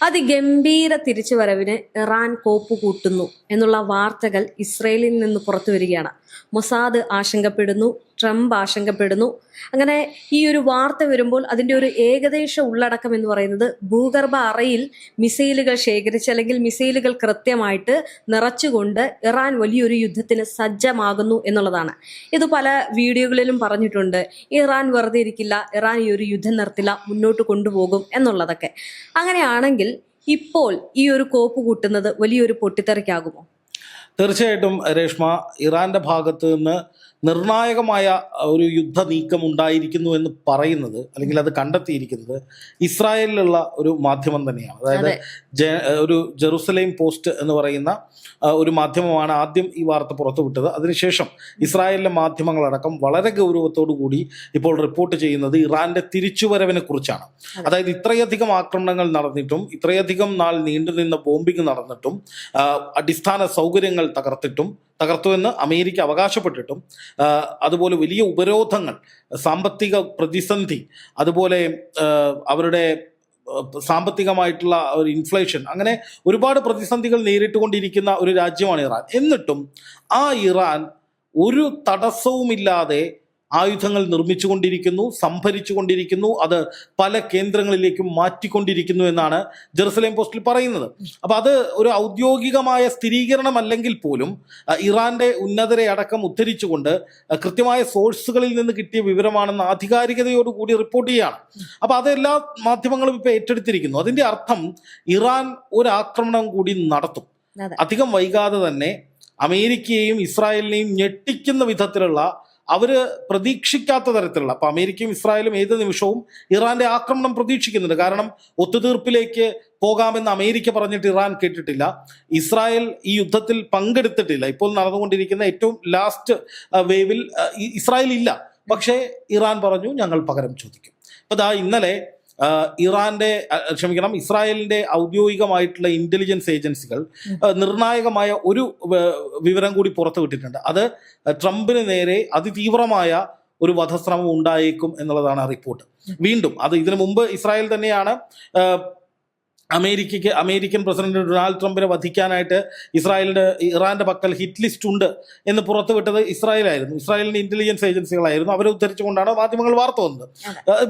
അതിഗംഭീര തിരിച്ചുവരവിന് Iran കോപ്പ് കൂട്ടുന്നു എന്നുള്ള വാർത്തകൾ ഇസ്രയേലിൽ നിന്ന് പുറത്തു വരികയാണ്. മൊസാദ് ആശങ്കപ്പെടുന്നു, ട്രംപ് ആശങ്കപ്പെടുന്നു. അങ്ങനെ ഈ ഒരു വാർത്ത വരുമ്പോൾ അതിൻ്റെ ഒരു ഏകദേശ ഉള്ളടക്കം എന്ന് പറയുന്നത് ഭൂഗർഭ അറയിൽ മിസൈലുകൾ ശേഖരിച്ച് അല്ലെങ്കിൽ മിസൈലുകൾ കൃത്യമായിട്ട് നിറച്ചുകൊണ്ട് ഇറാൻ വലിയൊരു യുദ്ധത്തിന് സജ്ജമാകുന്നു എന്നുള്ളതാണ്. ഇത് പല വീഡിയോകളിലും പറഞ്ഞിട്ടുണ്ട്. ഇറാൻ വെറുതെ ഇരിക്കില്ല, ഇറാൻ ഈ ഒരു യുദ്ധം നിർത്തില്ല, മുന്നോട്ട് കൊണ്ടുപോകും എന്നുള്ളതൊക്കെ. അങ്ങനെയാണെങ്കിൽ ഇപ്പോൾ ഈ ഒരു കോപ്പ് കൂട്ടുന്നത് വലിയൊരു പൊട്ടിത്തെറിക്കാകുമോ? തീർച്ചയായിട്ടും രേഷ്മ, ഇറാന്റെ ഭാഗത്ത് നിന്ന് നിർണായകമായ ഒരു യുദ്ധ നീക്കം ഉണ്ടായിരിക്കുന്നു എന്ന് പറയുന്നത്, അല്ലെങ്കിൽ അത് കണ്ടെത്തിയിരിക്കുന്നത് ഇസ്രായേലിലുള്ള ഒരു മാധ്യമം തന്നെയാണ്. അതായത് ഒരു ജെറുസലേം പോസ്റ്റ് എന്ന് പറയുന്ന ഒരു മാധ്യമമാണ് ആദ്യം ഈ വാർത്ത പുറത്തുവിട്ടത്. അതിനുശേഷം ഇസ്രായേലിലെ മാധ്യമങ്ങളടക്കം വളരെ ഗൗരവത്തോടു കൂടി ഇപ്പോൾ റിപ്പോർട്ട് ചെയ്യുന്നത് ഇറാന്റെ തിരിച്ചുവരവിനെ കുറിച്ചാണ്. അതായത് ഇത്രയധികം ആക്രമണങ്ങൾ നടന്നിട്ടും, ഇത്രയധികം നാൾ നീണ്ടുനിന്ന ബോംബിംഗ് നടന്നിട്ടും, അടിസ്ഥാന സൗകര്യങ്ങൾ തകർത്തുവെന്ന് അമേരിക്ക അവകാശപ്പെട്ടിട്ടും, അതുപോലെ വലിയ ഉപരോധങ്ങൾ, സാമ്പത്തിക പ്രതിസന്ധി, അതുപോലെ അവരുടെ സാമ്പത്തികമായിട്ടുള്ള ഒരു ഇൻഫ്ലേഷൻ, അങ്ങനെ ഒരുപാട് പ്രതിസന്ധികൾ നേരിട്ടുകൊണ്ടിരിക്കുന്ന ഒരു രാജ്യമാണ് ഇറാൻ. എന്നിട്ടും ആ ഇറാൻ ഒരു തടസ്സവുമില്ലാതെ ആയുധങ്ങൾ നിർമ്മിച്ചുകൊണ്ടിരിക്കുന്നു, സംഭരിച്ചുകൊണ്ടിരിക്കുന്നു, അത് പല കേന്ദ്രങ്ങളിലേക്കും മാറ്റിക്കൊണ്ടിരിക്കുന്നു എന്നാണ് ജെറുസലേം പോസ്റ്റിൽ പറയുന്നത്. അപ്പം അത് ഒരു ഔദ്യോഗികമായ സ്ഥിരീകരണമല്ലെങ്കിൽ പോലും ഇറാന്റെ ഉന്നതരെ അടക്കം ഉദ്ധരിച്ചുകൊണ്ട് കൃത്യമായ സോഴ്സുകളിൽ നിന്ന് കിട്ടിയ വിവരമാണെന്ന് ആധികാരികതയോടുകൂടി റിപ്പോർട്ട് ചെയ്യുകയാണ്. അപ്പം അതെല്ലാ മാധ്യമങ്ങളും ഇപ്പോൾ ഏറ്റെടുത്തിരിക്കുന്നു. അതിൻ്റെ അർത്ഥം ഇറാൻ ഒരു ആക്രമണം കൂടി നടത്തും. അധികം വൈകാതെ തന്നെ അമേരിക്കയെയും ഇസ്രായേലിനെയും ഞെട്ടിക്കുന്ന വിധത്തിലുള്ള, അവര് പ്രതീക്ഷിക്കാത്ത തരത്തിലുള്ള, അപ്പൊ അമേരിക്കയും ഇസ്രായേലും ഏത് നിമിഷവും ഇറാന്റെ ആക്രമണം പ്രതീക്ഷിക്കുന്നുണ്ട്. കാരണം ഒത്തുതീർപ്പിലേക്ക് പോകാമെന്ന് അമേരിക്ക പറഞ്ഞിട്ട് ഇറാൻ കേട്ടിട്ടില്ല. ഇസ്രായേൽ ഈ യുദ്ധത്തിൽ പങ്കെടുത്തിട്ടില്ല. ഇപ്പോൾ നടന്നുകൊണ്ടിരിക്കുന്ന ഏറ്റവും ലാസ്റ്റ് വേവിൽ ഇസ്രായേൽ ഇല്ല. പക്ഷേ ഇറാൻ പറഞ്ഞു ഞങ്ങൾ പകരം ചോദിക്കും. അപ്പൊ ദാ ഇന്നലെ ഇസ്രായേലിന്റെ ഔദ്യോഗികമായിട്ടുള്ള ഇന്റലിജൻസ് ഏജൻസികൾ നിർണായകമായ ഒരു വിവരം കൂടി പുറത്തുവിട്ടിട്ടുണ്ട്. അത് ട്രംപിന് നേരെ അതിതീവ്രമായ ഒരു വധശ്രമം ഉണ്ടായേക്കും എന്നുള്ളതാണ് ആ റിപ്പോർട്ട്. വീണ്ടും അത് ഇതിനു മുമ്പ് ഇസ്രായേൽ തന്നെയാണ് അമേരിക്കൻ പ്രസിഡന്റ് ഡൊണാൾഡ് ട്രംപിനെ വധിക്കാനായിട്ട് ഇറാന്റെ പക്കൽ ഹിറ്റ് ലിസ്റ്റ് ഉണ്ട് എന്ന് പുറത്തുവിട്ടത് ഇസ്രായേലായിരുന്നു. ഇസ്രായേലിന്റെ ഇന്റലിജൻസ് ഏജൻസികളായിരുന്നു. അവരെ ഉദ്ധരിച്ചുകൊണ്ടാണ് മാധ്യമങ്ങൾ വാർത്ത വന്നത്.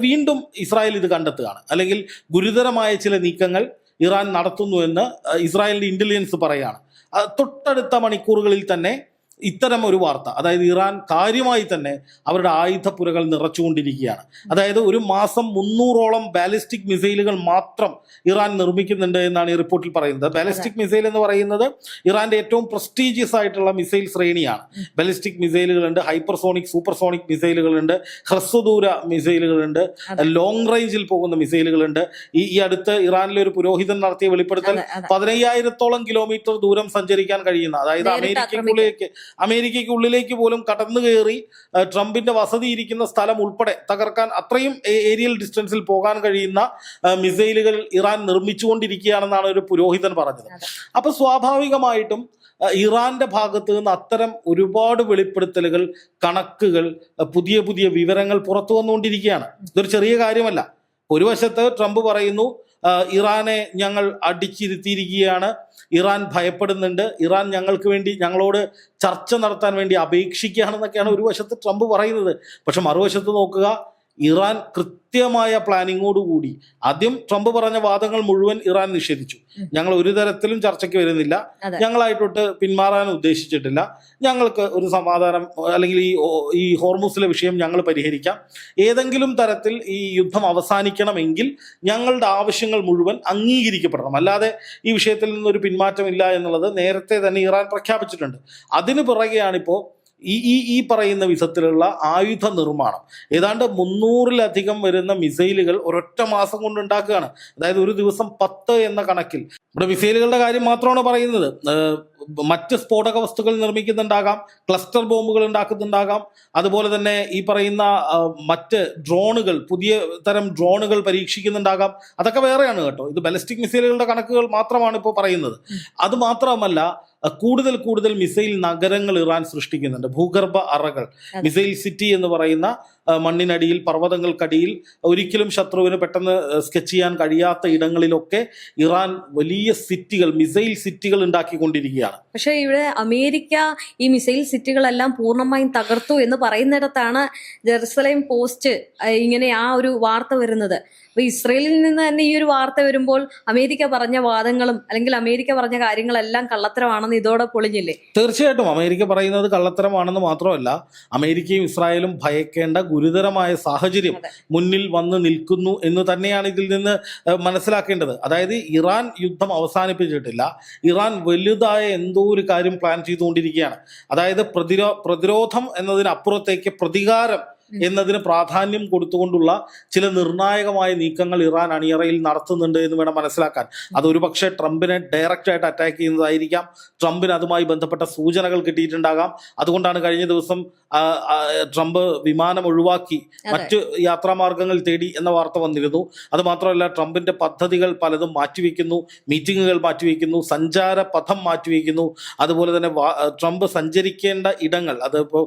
വീണ്ടും ഇസ്രായേൽ ഇത് കണ്ടെത്തുകയാണ്, അല്ലെങ്കിൽ ഗുരുതരമായ ചില നീക്കങ്ങൾ ഇറാൻ നടത്തുന്നു എന്ന് ഇസ്രായേലിന്റെ ഇന്റലിജൻസ് പറയുകയാണ്. തൊട്ടടുത്ത മണിക്കൂറുകളിൽ തന്നെ ഇത്തരം ഒരു വാർത്ത, അതായത് ഇറാൻ കാര്യമായി തന്നെ അവരുടെ ആയുധപ്പുരകൾ നിറച്ചുകൊണ്ടിരിക്കുകയാണ്. അതായത് ഒരു മാസം 300ഓളം ബാലിസ്റ്റിക് മിസൈലുകൾ മാത്രം ഇറാൻ നിർമ്മിക്കുന്നുണ്ട് എന്നാണ് ഈ റിപ്പോർട്ടിൽ പറയുന്നത്. ബാലിസ്റ്റിക് മിസൈൽ എന്ന് പറയുന്നത് ഇറാന്റെ ഏറ്റവും പ്രസ്റ്റീജിയസ് ആയിട്ടുള്ള മിസൈൽ ശ്രേണിയാണ്. ബാലിസ്റ്റിക് മിസൈലുകളുണ്ട്, ഹൈപ്പർസോണിക്, സൂപ്പർസോണിക് മിസൈലുകളുണ്ട്, ഹ്രസ്വദൂര മിസൈലുകളുണ്ട്, ലോങ് റേഞ്ചിൽ പോകുന്ന മിസൈലുകളുണ്ട്. ഈ അടുത്ത് ഇറാനിലെ ഒരു പുരോഹിതൻ നടത്തിയ വെളിപ്പെടുത്തൽ 15,000ഓളം കിലോമീറ്റർ ദൂരം സഞ്ചരിക്കാൻ കഴിയുന്ന, അതായത് അമേരിക്കയ്ക്കുള്ളിലേക്ക് പോലും കടന്നു കയറി ട്രംപിന്റെ വസതി ഇരിക്കുന്ന സ്ഥലം ഉൾപ്പെടെ തകർക്കാൻ അത്രയും ഏരിയൽ ഡിസ്റ്റൻസിൽ പോകാൻ കഴിയുന്ന മിസൈലുകൾ ഇറാൻ നിർമ്മിച്ചുകൊണ്ടിരിക്കുകയാണെന്നാണ് ഒരു പുരോഹിതൻ പറഞ്ഞത്. അപ്പൊ സ്വാഭാവികമായിട്ടും ഇറാന്റെ ഭാഗത്ത് നിന്ന് അത്തരം ഒരുപാട് വെളിപ്പെടുത്തലുകൾ, കണക്കുകൾ, പുതിയ പുതിയ വിവരങ്ങൾ പുറത്തു വന്നുകൊണ്ടിരിക്കുകയാണ്. ഇതൊരു ചെറിയ കാര്യമല്ല. ഒരു വശത്ത് ട്രംപ് പറയുന്നു ഇറാനെ ഞങ്ങൾ അടിച്ചിരുത്തിയിരിക്കുകയാണ്, ഇറാൻ ഭയപ്പെടുന്നുണ്ട്, ഇറാൻ ഞങ്ങൾക്ക് വേണ്ടി, ഞങ്ങളോട് ചർച്ച നടത്താൻ വേണ്ടി അപേക്ഷിക്കുകയാണെന്നൊക്കെയാണ് ഒരു വശത്ത് ട്രംപ് പറയുന്നത്. പക്ഷെ മറുവശത്ത് നോക്കുക, ഇറാൻ കൃത്യമായ പ്ലാനിങ്ങോടുകൂടി ആദ്യം ട്രംപ് പറഞ്ഞ വാദങ്ങൾ മുഴുവൻ ഇറാൻ നിഷേധിച്ചു. ഞങ്ങൾ ഒരു തരത്തിലും ചർച്ചയ്ക്ക് വരുന്നില്ല, ഞങ്ങളായിട്ടൊട്ട് പിന്മാറാൻ ഉദ്ദേശിച്ചിട്ടില്ല, ഞങ്ങൾക്ക് ഒരു സമാധാനം, അല്ലെങ്കിൽ ഈ ഹോർമുസിലെ വിഷയം ഞങ്ങൾ പരിഹരിക്കാം, ഏതെങ്കിലും തരത്തിൽ ഈ യുദ്ധം അവസാനിക്കണമെങ്കിൽ ഞങ്ങളുടെ ആവശ്യങ്ങൾ മുഴുവൻ അംഗീകരിക്കപ്പെടണം, അല്ലാതെ ഈ വിഷയത്തിൽ നിന്നൊരു പിന്മാറ്റമില്ല എന്നുള്ളത് നേരത്തെ തന്നെ ഇറാൻ പ്രഖ്യാപിച്ചിട്ടുണ്ട്. അതിനു പിറകെയാണിപ്പോൾ ഈ പറയുന്ന വിധത്തിലുള്ള ആയുധ നിർമ്മാണം. ഏതാണ്ട് 300-ലധികം വരുന്ന മിസൈലുകൾ ഒരൊറ്റ മാസം കൊണ്ട് ഉണ്ടാക്കുകയാണ്. അതായത് ഒരു ദിവസം 10 എന്ന കണക്കിൽ. ഇവിടെ മിസൈലുകളുടെ കാര്യം മാത്രമാണ് പറയുന്നത്. മറ്റ് സ്ഫോടക വസ്തുക്കൾ നിർമ്മിക്കുന്നുണ്ടാകാം, ക്ലസ്റ്റർ ബോംബുകൾ ഉണ്ടാക്കുന്നുണ്ടാകാം, അതുപോലെ തന്നെ ഈ പറയുന്ന മറ്റ് ഡ്രോണുകൾ, പുതിയ തരം ഡ്രോണുകൾ പരീക്ഷിക്കുന്നുണ്ടാകാം. അതൊക്കെ വേറെയാണ് കേട്ടോ. ഇത് ബാലിസ്റ്റിക് മിസൈലുകളുടെ കണക്കുകൾ മാത്രമാണ് ഇപ്പോൾ പറയുന്നത്. അത് മാത്രമല്ല, കൂടുതൽ മിസൈൽ നഗരങ്ങൾ ഇറാൻ സൃഷ്ടിക്കുന്നുണ്ട്, ഭൂഗർഭ അറകൾ, മിസൈൽ സിറ്റി എന്ന് പറയുന്ന മണ്ണിനടിയിൽ, പർവ്വതങ്ങൾക്കടിയിൽ, ഒരിക്കലും ശത്രുവിന് പെട്ടെന്ന് സ്കെച്ച് ചെയ്യാൻ കഴിയാത്ത ഇടങ്ങളിലൊക്കെ ഇറാൻ വലിയ സിറ്റികൾ, മിസൈൽ സിറ്റികൾ ഉണ്ടാക്കിക്കൊണ്ടിരിക്കുകയാണ്. പക്ഷേ ഇവിടെ അമേരിക്ക ഈ മിസൈൽ സിറ്റികളെല്ലാം പൂർണ്ണമായും തകർത്തു എന്ന് പറയുന്നിടത്താണ് ജെറുസലേം പോസ്റ്റ് ഇങ്ങനെ ആ ഒരു വാർത്ത വരുന്നത്. അപ്പൊ ഇസ്രയേലിൽ നിന്ന് തന്നെ ഈ ഒരു വാർത്ത വരുമ്പോൾ അമേരിക്ക പറഞ്ഞ വാദങ്ങളും അല്ലെങ്കിൽ അമേരിക്ക പറഞ്ഞ കാര്യങ്ങളെല്ലാം കള്ളത്തരമാണെന്ന് ഇതോടെ പൊളിഞ്ഞില്ലേ? തീർച്ചയായിട്ടും അമേരിക്ക പറയുന്നത് കള്ളത്തരമാണെന്ന് മാത്രമല്ല, അമേരിക്കയും ഇസ്രായേലും ഭയക്കേണ്ട ഗുരുതരമായ സാഹചര്യം മുന്നിൽ വന്ന് നിൽക്കുന്നു എന്ന് തന്നെയാണ് ഇതിൽ നിന്ന് മനസ്സിലാക്കേണ്ടത്. അതായത് ഇറാൻ യുദ്ധം അവസാനിപ്പിച്ചിട്ടില്ല, ഇറാൻ വലുതായ എന്തോ ഒരു കാര്യം പ്ലാൻ ചെയ്തുകൊണ്ടിരിക്കുകയാണ്. അതായത് പ്രതിരോധം എന്നതിനപ്പുറത്തേക്ക് പ്രതികാരം എന്നതിന് പ്രാധാന്യം കൊടുത്തുകൊണ്ടുള്ള ചില നിർണായകമായ നീക്കങ്ങൾ ഇറാൻ അണിയറയിൽ നടത്തുന്നുണ്ട് എന്ന് വേണം മനസ്സിലാക്കാൻ. അതൊരു പക്ഷേ ട്രംപിനെ ഡയറക്റ്റ് ആയിട്ട് അറ്റാക്ക് ചെയ്യുന്നതായിരിക്കാം, ട്രംപിന് അതുമായി ബന്ധപ്പെട്ട സൂചനകൾ കിട്ടിയിട്ടുണ്ടാകാം. അതുകൊണ്ടാണ് കഴിഞ്ഞ ദിവസം ട്രംപ് വിമാനം ഒഴിവാക്കി മറ്റ് യാത്രാമാർഗങ്ങൾ തേടി എന്ന വാർത്ത വന്നിരുന്നു. അതുമാത്രമല്ല, ട്രംപിന്റെ പദ്ധതികൾ പലതും മാറ്റിവെക്കുന്നു, മീറ്റിങ്ങുകൾ മാറ്റിവെക്കുന്നു, സഞ്ചാര പഥം മാറ്റിവെക്കുന്നു. അതുപോലെ തന്നെ ട്രംപ് സഞ്ചരിക്കേണ്ട ഇടങ്ങൾ, അതിപ്പോൾ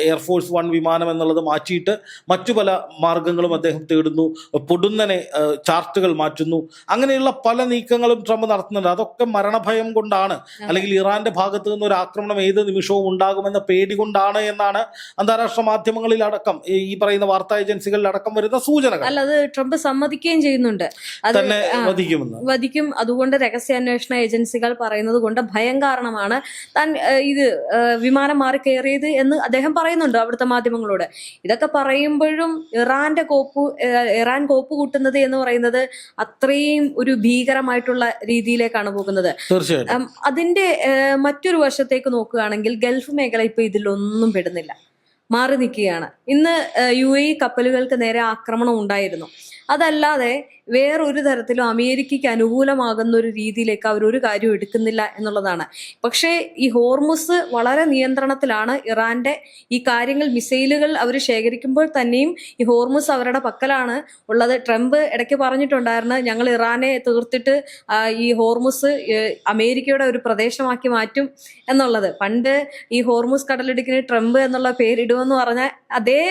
എയർഫോഴ്സ് 1 വിമാനം എന്നുള്ളത് മാറ്റിയിട്ട് മറ്റു പല മാർഗങ്ങളും അദ്ദേഹം തേടുന്നു, പൊടുന്നനെ ചാർട്ടുകൾ മാറ്റുന്നു. അങ്ങനെയുള്ള പല നീക്കങ്ങളും ട്രംപ് നടത്തുന്നുണ്ട്. അതൊക്കെ മരണഭയം കൊണ്ടാണ്, അല്ലെങ്കിൽ ഇറാന്റെ ഭാഗത്ത് നിന്ന് ഒരു ആക്രമണം ഏത് നിമിഷവും ഉണ്ടാകുമെന്ന പേടി കൊണ്ടാണ് എന്നാണ് അന്താരാഷ്ട്ര മാധ്യമങ്ങളിൽ അടക്കം, ഈ പറയുന്ന വാർത്താ ഏജൻസികളിൽ അടക്കം വരുന്ന സൂചനകൾ. അല്ല, അത് ട്രംപ് സമ്മതിക്കുകയും ചെയ്യുന്നുണ്ട്, തന്നെ വധിക്കും. അതുകൊണ്ട് രഹസ്യാന്വേഷണ ഏജൻസികൾ പറയുന്നത് കൊണ്ട് ഭയം കാരണമാണ് താൻ ഇത് വിമാനം മാറി കയറിയത് എന്ന് അദ്ദേഹം പറയുന്നുണ്ട് അവിടുത്തെ മാധ്യമങ്ങളോട്. ഇതൊക്കെ പറയുമ്പോഴും ഇറാൻ കോപ്പ് കൂട്ടുന്നത് എന്ന് പറയുന്നത് അത്രയും ഒരു ഭീകരമായിട്ടുള്ള രീതിയിലേക്കാണ് പോകുന്നത്. അതിന്റെ മറ്റൊരു വശത്തേക്ക് നോക്കുകയാണെങ്കിൽ ഗൾഫ് മേഖല ഇപ്പൊ ഇതിലൊന്നും പെടുന്നില്ല, മാറി നിൽക്കുകയാണ്. ഇന്ന് UAE കപ്പലുകൾക്ക് നേരെ ആക്രമണം ഉണ്ടായിരുന്നു. അതല്ലാതെ വേറൊരു തരത്തിലും അമേരിക്കയ്ക്ക് അനുകൂലമാകുന്ന ഒരു രീതിയിലേക്ക് അവരൊരു കാര്യം എടുക്കുന്നില്ല എന്നുള്ളതാണ്. പക്ഷേ ഈ ഹോർമുസ് വളരെ നിയന്ത്രണത്തിലാണ്. ഇറാന്റെ ഈ കാര്യങ്ങൾ, മിസൈലുകൾ അവർ ശേഖരിക്കുമ്പോൾ തന്നെയും ഈ ഹോർമുസ് അവരുടെ പക്കലാണ് ഉള്ളത്. ട്രംപ് ഇടയ്ക്ക് പറഞ്ഞിട്ടുണ്ടായിരുന്നു, ഞങ്ങൾ ഇറാനെ തീർത്തിട്ട് ഈ ഹോർമുസ് അമേരിക്കയുടെ ഒരു പ്രദേശമാക്കി മാറ്റും എന്നുള്ളത്. പണ്ട് ഈ ഹോർമുസ് കടലിടുക്കിന് ട്രംപ് എന്നുള്ള പേരിടുമെന്ന് പറഞ്ഞാൽ അതേ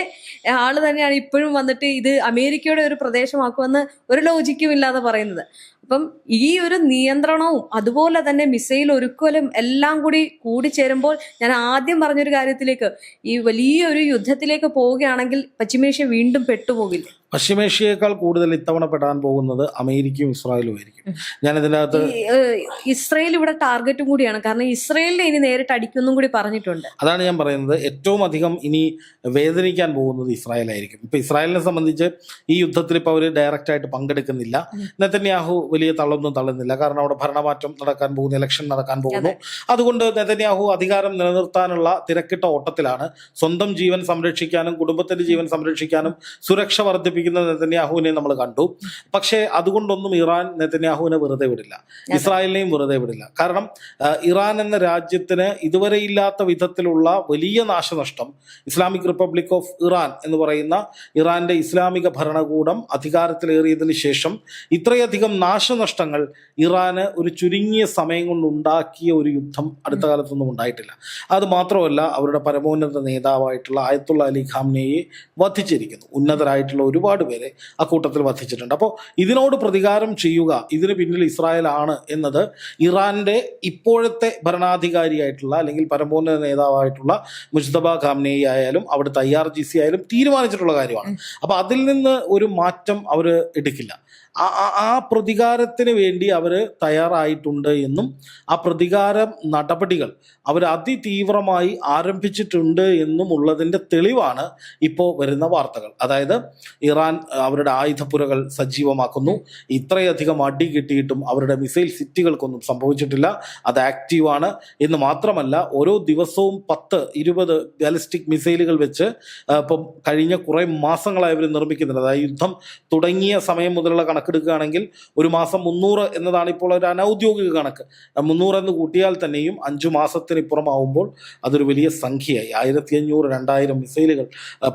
ആള് തന്നെയാണ് ഇപ്പോഴും വന്നിട്ട് ഇത് അമേരിക്കയുടെ ഒരു പ്രദേശമാക്കുമെന്ന് ഒരു ലോജിക്കും ഇല്ലാതെ പറയുന്നത്. അപ്പം ഈ ഒരു നിയന്ത്രണവും അതുപോലെ തന്നെ മിസൈൽ ഒരുക്കലും എല്ലാം കൂടി ചേരുമ്പോൾ ഞാൻ ആദ്യം പറഞ്ഞൊരു കാര്യത്തിലേക്ക്, ഈ വലിയൊരു യുദ്ധത്തിലേക്ക് പോവുകയാണെങ്കിൽ പശ്ചിമേഷ്യ വീണ്ടും പെട്ടുപോകില്ല. പശ്ചിമേഷ്യയേക്കാൾ കൂടുതൽ ഇത്തവണ പെടാൻ പോകുന്നത് അമേരിക്കയും ഇസ്രായേലും ആയിരിക്കും. ഞാൻ ഇതിനകത്ത് ഇസ്രായേൽ ഇവിടെ ടാർഗറ്റും കൂടിയാണ്, കാരണം ഇസ്രായേലിനെ ഇനി നേരിട്ട് അടിക്കുന്നും കൂടി പറഞ്ഞിട്ടുണ്ട്. അതാണ് ഞാൻ പറയുന്നത്, ഏറ്റവും അധികം ഇനി വേദനിക്കാൻ പോകുന്നത് ഇസ്രായേലായിരിക്കും. ഇപ്പൊ ഇസ്രായേലിനെ സംബന്ധിച്ച് ഈ യുദ്ധത്തിൽ ഇപ്പൊ അവര് ഡയറക്റ്റ് ആയിട്ട് പങ്കെടുക്കുന്നില്ല. നെതന്യാഹു വലിയ തള്ളൊന്നും തള്ളുന്നില്ല, കാരണം അവിടെ ഭരണമാറ്റം നടക്കാൻ പോകുന്നു, ഇലക്ഷൻ നടക്കാൻ പോകുന്നു. അതുകൊണ്ട് നെതന്യാഹു അധികാരം നിലനിർത്താനുള്ള തിരക്കിട്ട ഓട്ടത്തിലാണ്. സ്വന്തം ജീവൻ സംരക്ഷിക്കാനും കുടുംബത്തിന്റെ ജീവൻ സംരക്ഷിക്കാനും സുരക്ഷ വർദ്ധിപ്പിക്കുന്ന നെതന്യാഹുവിനെ നമ്മൾ കണ്ടു. പക്ഷേ അതുകൊണ്ടൊന്നും ഇറാൻ നെതന്യാഹുവിനെ വെറുതെ വിടില്ല, ഇസ്രായേലിനെയും വെറുതെ വിടില്ല. കാരണം ഇറാൻ എന്ന രാജ്യത്തിന് ഇതുവരെ ഇല്ലാത്ത വിധത്തിലുള്ള വലിയ നാശനഷ്ടം ഇസ്ലാമിക് റിപ്പബ്ലിക് ഓഫ് ഇറാൻ എന്ന് പറയുന്ന ഇറാന്റെ ഇസ്ലാമിക ഭരണകൂടം അധികാരത്തിലേറിയതിനു ശേഷം ഇത്രയധികം നാശനഷ്ടങ്ങൾ ഇറാന് ഒരു ചുരുങ്ങിയ സമയം കൊണ്ട് ഉണ്ടാക്കിയ ഒരു യുദ്ധം അടുത്ത കാലത്തൊന്നും ഉണ്ടായിട്ടില്ല. അത് മാത്രമല്ല, അവരുടെ പരമോന്നത നേതാവായിട്ടുള്ള ആയത്തുള്ള അലി ഖാംനെയെ വധിച്ചിരിക്കുന്നു. ഉന്നതരായിട്ടുള്ള ഒരുപാട് പേരെ അക്കൂട്ടത്തിൽ വധിച്ചിട്ടുണ്ട്. അപ്പോൾ ഇതിനോട് പ്രതികാരം ചെയ്യുക, ഇതിന് പിന്നിൽ ഇസ്രായേൽ ആണ് എന്നത് ഇറാന്റെ ഇപ്പോഴത്തെ ഭരണാധികാരിയായിട്ടുള്ള അല്ലെങ്കിൽ പരമോന്നത നേതാവായിട്ടുള്ള മുജ്തബ ഖാംനെയി ആയാലും അവിടുത്തെ IRGC ആയാലും തീരുമാനിച്ചിട്ടുള്ള കാര്യമാണ്. അപ്പോൾ അതിൽ നിന്ന് ഒരു മാറ്റം അവർ എടുക്കില്ല. ആ പ്രതികാരത്തിന് വേണ്ടി അവർ തയ്യാറായിട്ടുണ്ട് എന്നും ആ പ്രതികാര നടപടികൾ അവർ അതിതീവ്രമായി ആരംഭിച്ചിട്ടുണ്ട് എന്നും ഉള്ളതിൻ്റെ തെളിവാണ് ഇപ്പോൾ വരുന്ന വാർത്തകൾ. അതായത് ഇറാൻ അവരുടെ ആയുധപ്പുരകൾ സജീവമാക്കുന്നു. ഇത്രയധികം അടി കിട്ടിയിട്ടും അവരുടെ മിസൈൽ സിറ്റികൾക്കൊന്നും സംഭവിച്ചിട്ടില്ല, അത് ആക്റ്റീവാണ് എന്ന് മാത്രമല്ല, ഓരോ ദിവസവും 10-20 ബാലിസ്റ്റിക് മിസൈലുകൾ വെച്ച് ഇപ്പം കഴിഞ്ഞ കുറേ മാസങ്ങളായി അവർ നിർമ്മിക്കുന്നുണ്ട്. അതായത് യുദ്ധം തുടങ്ങിയ സമയം മുതലുള്ള കണക്ക് കണക്കെടുക്കുകയാണെങ്കിൽ ഒരു മാസം 300 എന്നതാണ് ഇപ്പോൾ ഒരു അനൗദ്യോഗിക കണക്ക്. 300 എന്ന് കൂട്ടിയാൽ തന്നെയും 5 മാസത്തിനിപ്പുറമാവുമ്പോൾ അതൊരു വലിയ സംഖ്യയായി. 1500-2000 മിസൈലുകൾ,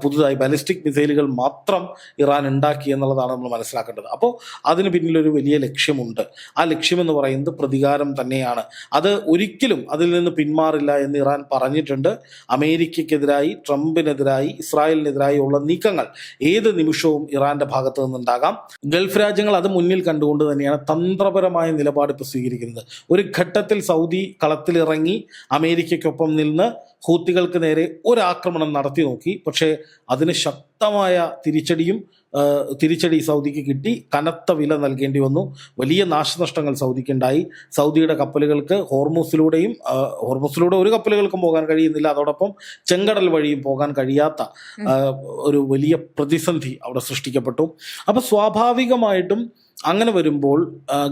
പുതുതായി ബാലിസ്റ്റിക് മിസൈലുകൾ മാത്രം ഇറാൻ ഉണ്ടാക്കി എന്നുള്ളതാണ് നമ്മൾ മനസ്സിലാക്കേണ്ടത്. അപ്പോൾ അതിന് പിന്നിലൊരു വലിയ ലക്ഷ്യമുണ്ട്. ആ ലക്ഷ്യമെന്ന് പറയുന്നത് പ്രതികാരം തന്നെയാണ്. അത് ഒരിക്കലും അതിൽ നിന്ന് പിന്മാറില്ല എന്ന് ഇറാൻ പറഞ്ഞിട്ടുണ്ട്. അമേരിക്കയ്ക്കെതിരായി, ട്രംപിനെതിരായി, ഇസ്രായേലിനെതിരായി ഉള്ള നീക്കങ്ങൾ ഏത് നിമിഷവും ഇറാന്റെ ഭാഗത്ത് നിന്നുണ്ടാകാം. ഗൾഫ് രാജ്യങ്ങൾ അത് മുന്നിൽ കണ്ടുകൊണ്ട് തന്നെയാണ് തന്ത്രപരമായ നിലപാട് ഇപ്പോൾ സ്വീകരിക്കുന്നത്. ഒരു ഘട്ടത്തിൽ സൗദി കളത്തിലിറങ്ങി അമേരിക്കയ്ക്കൊപ്പം നിന്ന് ഹൂത്തികൾക്ക് നേരെ ഒരാക്രമണം നടത്തി നോക്കി. പക്ഷേ അതിന് ശക്തമായ തിരിച്ചടി സൗദിക്ക് കിട്ടി. കനത്ത വില നൽകേണ്ടി വന്നു. വലിയ നാശനഷ്ടങ്ങൾ സൗദിക്കുണ്ടായി. സൗദിയുടെ കപ്പലുകൾക്ക് ഹോർമൂസിലൂടെ ഒരു കപ്പലുകൾക്കും പോകാൻ കഴിയുന്നില്ല. അതോടൊപ്പം ചെങ്കടൽ വഴിയും പോകാൻ കഴിയാത്ത ഒരു വലിയ പ്രതിസന്ധി അവിടെ സൃഷ്ടിക്കപ്പെട്ടു. അപ്പോൾ സ്വാഭാവികമായിട്ടും അങ്ങനെ വരുമ്പോൾ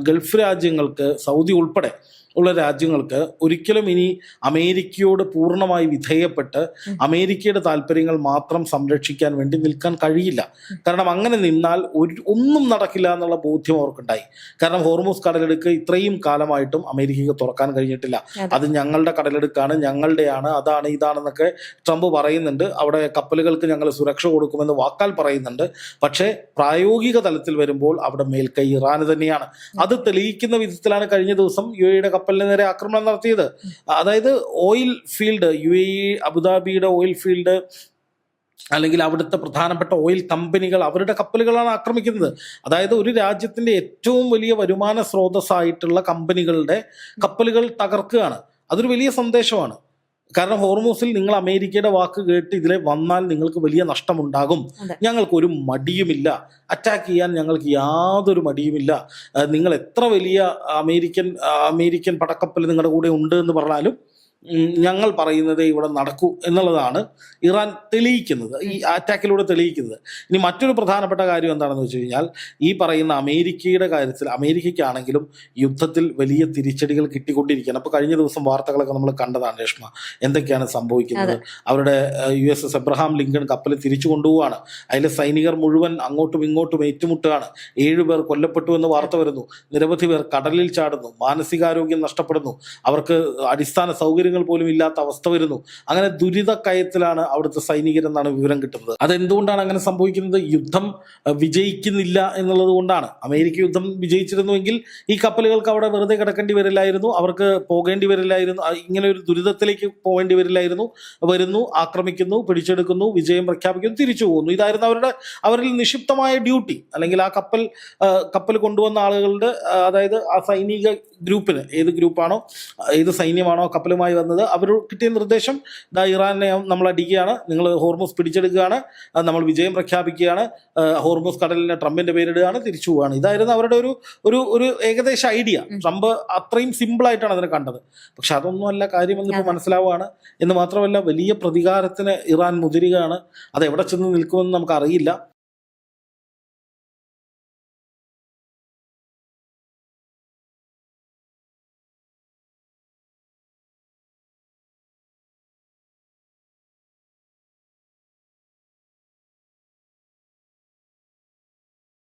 ഗൾഫ് രാജ്യങ്ങൾക്ക്, സൗദി ഉൾപ്പെടെ ഉള്ള രാജ്യങ്ങൾക്ക് ഒരിക്കലും ഇനി അമേരിക്കയോട് പൂർണ്ണമായി വിധേയപ്പെട്ട് അമേരിക്കയുടെ താല്പര്യങ്ങൾ മാത്രം സംരക്ഷിക്കാൻ വേണ്ടി നിൽക്കാൻ കഴിയില്ല. കാരണം അങ്ങനെ നിന്നാൽ ഒന്നും നടക്കില്ല എന്നുള്ള ബോധ്യം അവർക്കുണ്ടായി. കാരണം ഹോർമൂസ് കടലെടുക്ക് ഇത്രയും കാലമായിട്ടും അമേരിക്കയ്ക്ക് തുറക്കാൻ കഴിഞ്ഞിട്ടില്ല. അത് ഞങ്ങളുടെ കടലെടുക്കാണ്, ഞങ്ങളുടെയാണ്, അതാണ് ഇതാണെന്നൊക്കെ ട്രംപ് പറയുന്നുണ്ട്. അവിടെ കപ്പലുകൾക്ക് ഞങ്ങൾ സുരക്ഷ കൊടുക്കുമെന്ന് വാക്കാൽ പറയുന്നുണ്ട്. പക്ഷേ പ്രായോഗിക തലത്തിൽ വരുമ്പോൾ അവിടെ മേൽക്കൈ ഇറാന് തന്നെയാണ്. അത് തെളിയിക്കുന്ന വിധത്തിലാണ് കഴിഞ്ഞ ദിവസം UAE കപ്പലിന് നേരെ ആക്രമണം നടത്തിയത്. അതായത് ഓയിൽ ഫീൽഡ്, UAE അബുദാബിയുടെ ഓയിൽ ഫീൽഡ് അല്ലെങ്കിൽ അവിടുത്തെ പ്രധാനപ്പെട്ട ഓയിൽ കമ്പനികൾ, അവരുടെ കപ്പലുകളാണ് ആക്രമിക്കുന്നത്. അതായത് ഒരു രാജ്യത്തിന്റെ ഏറ്റവും വലിയ വരുമാന സ്രോതസ്സായിട്ടുള്ള കമ്പനികളുടെ കപ്പലുകൾ തകർക്കുകയാണ്. അതൊരു വലിയ സന്ദേശമാണ്. കാരണം ഹോർമൂസിൽ നിങ്ങൾ അമേരിക്കയുടെ വാക്ക് കേട്ട് ഇതിലെ വന്നാൽ നിങ്ങൾക്ക് വലിയ നഷ്ടമുണ്ടാകും. ഞങ്ങൾക്കൊരു മടിയുമില്ല, അറ്റാക്ക് ചെയ്യാൻ ഞങ്ങൾക്ക് യാതൊരു മടിയുമില്ല. നിങ്ങൾ എത്ര വലിയ അമേരിക്കൻ പടക്കപ്പൽ നിങ്ങളുടെ കൂടെ ഉണ്ട് എന്ന് പറഞ്ഞാലും ഞങ്ങൾ പറയുന്നതേ ഇവിടെ നടക്കൂ എന്നുള്ളതാണ് ഇറാൻ തെളിയിക്കുന്നത്, ഈ അറ്റാക്കിലൂടെ തെളിയിക്കുന്നത്. ഇനി മറ്റൊരു പ്രധാനപ്പെട്ട കാര്യം എന്താണെന്ന് വെച്ച് കഴിഞ്ഞാൽ, ഈ പറയുന്ന അമേരിക്കയുടെ കാര്യത്തിൽ അമേരിക്കയ്ക്കാണെങ്കിലും യുദ്ധത്തിൽ വലിയ തിരിച്ചടികൾ കിട്ടിക്കൊണ്ടിരിക്കുകയാണ്. അപ്പോൾ കഴിഞ്ഞ ദിവസം വാർത്തകളൊക്കെ നമ്മൾ കണ്ടതാണ് രേഷ്മ, എന്തൊക്കെയാണ് സംഭവിക്കുന്നത്. അവരുടെ USS എബ്രഹാം ലിങ്കൺ കപ്പൽ തിരിച്ചു കൊണ്ടുപോവാണ്. അതിലെ സൈനികർ മുഴുവൻ അങ്ങോട്ടും ഇങ്ങോട്ടും ഏറ്റുമുട്ടുകയാണ്. 7 പേർ കൊല്ലപ്പെട്ടു എന്ന് വാർത്ത വരുന്നു. നിരവധി പേർ കടലിൽ ചാടുന്നു. മാനസികാരോഗ്യം നഷ്ടപ്പെടുന്നു. അവർക്ക് അടിസ്ഥാന സൗകര്യങ്ങൾ പോലും ഇല്ലാത്ത അവസ്ഥ വരുന്നു. അങ്ങനെ ദുരിതക്കയത്തിലാണ് അവിടുത്തെ സൈനികരെന്നാണ് വിവരം കിട്ടുന്നത്. അതെന്തുകൊണ്ടാണ് അങ്ങനെ സംഭവിക്കുന്നത്? യുദ്ധം വിജയിക്കുന്നില്ല എന്നുള്ളത് കൊണ്ടാണ്. അമേരിക്ക യുദ്ധം വിജയിച്ചിരുന്നുവെങ്കിൽ ഈ കപ്പലുകൾക്ക് അവിടെ വെറുതെ കിടക്കേണ്ടി വരില്ലായിരുന്നു, അവർക്ക് പോകേണ്ടി വരില്ലായിരുന്നു, ഇങ്ങനെ ഒരു ദുരിതത്തിലേക്ക് പോകേണ്ടി വരില്ലായിരുന്നു. വരുന്നു, ആക്രമിക്കുന്നു, പിടിച്ചെടുക്കുന്നു, വിജയം പ്രഖ്യാപിക്കുന്നു, തിരിച്ചു പോകുന്നു. ഇതായിരുന്നു അവരിൽ നിക്ഷിപ്തമായ ഡ്യൂട്ടി. അല്ലെങ്കിൽ ആ കപ്പൽ കൊണ്ടുവന്ന ആളുകളുടെ, അതായത് ആ സൈനിക ഗ്രൂപ്പിന്, ഏത് സൈന്യമാണോ കപ്പലുമായി വന്നത്, അവർ കിട്ടിയ നിർദ്ദേശം, ഇറാനെ നമ്മൾ അടിക്കുകയാണ്, നിങ്ങൾ ഹോർമൂസ് പിടിച്ചെടുക്കുകയാണ്, നമ്മൾ വിജയം പ്രഖ്യാപിക്കുകയാണ്, ഹോർമൂസ് കടലിനെ ട്രംപിന്റെ പേരിടുകയാണ്, തിരിച്ചു പോവുകയാണ്. ഇതായിരുന്നു അവരുടെ ഒരു ഏകദേശ ഐഡിയ. ട്രംപ് അത്രയും സിമ്പിളായിട്ടാണ് അതിനെ കണ്ടത്. പക്ഷെ അതൊന്നുമല്ല കാര്യമെന്ന് ഇപ്പോൾ മനസ്സിലാവുകയാണ്. എന്ന് മാത്രമല്ല, വലിയ പ്രതികാരത്തിന് ഇറാൻ മുതിരുകയാണ്. അത് എവിടെ ചെന്ന് നിൽക്കുമെന്ന് നമുക്കറിയില്ല.